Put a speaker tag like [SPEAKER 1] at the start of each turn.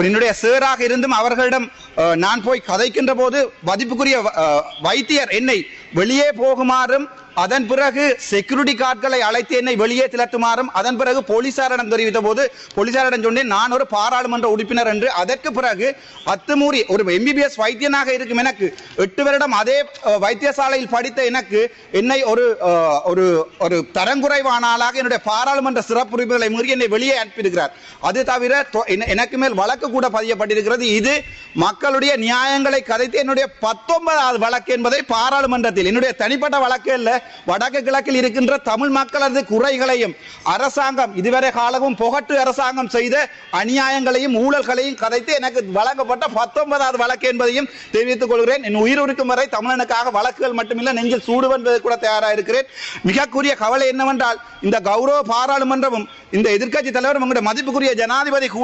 [SPEAKER 1] என்னுடைய சேராக இருந்தும் அவர்களிடம் நான் போய் கதைக்கின்ற போது மதிப்புக்குரிய வைத்தியர் என்னை வெளியே போகுமாறும் அதன் பிறகு செக்யூரிட்டி கார்டுகளை அழைத்து என்னை வெளியே திரட்டுமாறும் அதன் பிறகு போலீசாரிடம் தெரிவித்த போது போலீசாரிடம் சொன்னேன் நான் ஒரு பாராளுமன்ற உறுப்பினர் என்று. அதற்கு பிறகு அத்துமூறி ஒரு MBBS வைத்தியனாக இருக்கும் எனக்கு 8 வருடம் அதே வைத்தியசாலையில் படித்த எனக்கு என்னை ஒரு ஒரு ஒரு தரங்குறைவான ஆளாக என்னுடைய பாராளுமன்ற சிறப்புரிமைகளை மீறி என்னை வெளியே அனுப்பியிருக்கிறார். அது தவிர எனக்கு மேல் வழக்கு கூட பதியப்பட்டிருக்கிறது. இது மக்களுடைய நியாயங்களை கதைத்து என்னுடைய 19வது வழக்கு என்பதை பாராளுமன்றத்தில் என்னுடைய தனிப்பட்ட வழக்கு அல்ல, வடக்கு கிழக்கில் இருக்கின்ற தமிழ் மக்களது குறைகளையும் அரசாங்கம் இதுவரை காலமும் புகட்டு அரசாங்கம் செய்த அநியாயங்களையும் ஊழல்களையும் கதைத்து எனக்கு வழங்கப்பட்ட 19வது வழக்கு என்பதையும் தெரிவித்துக் கொள்கிறேன். என் உயிர் இருக்கும் வரை தமிழனுக்காக வழக்குகள் மட்டுமில்லை நெஞ்சில் சூடுவென்பது கூட தயாராக இருக்கிறேன். மிகக்குரிய கவலை என்னவென்றால் இந்த கௌரவ பாராளுமன்றமும் இந்த எதிர்க்கட்சி தலைவரும் உங்களுடைய மதிப்புக்குரிய ஜனாதிபதி கூட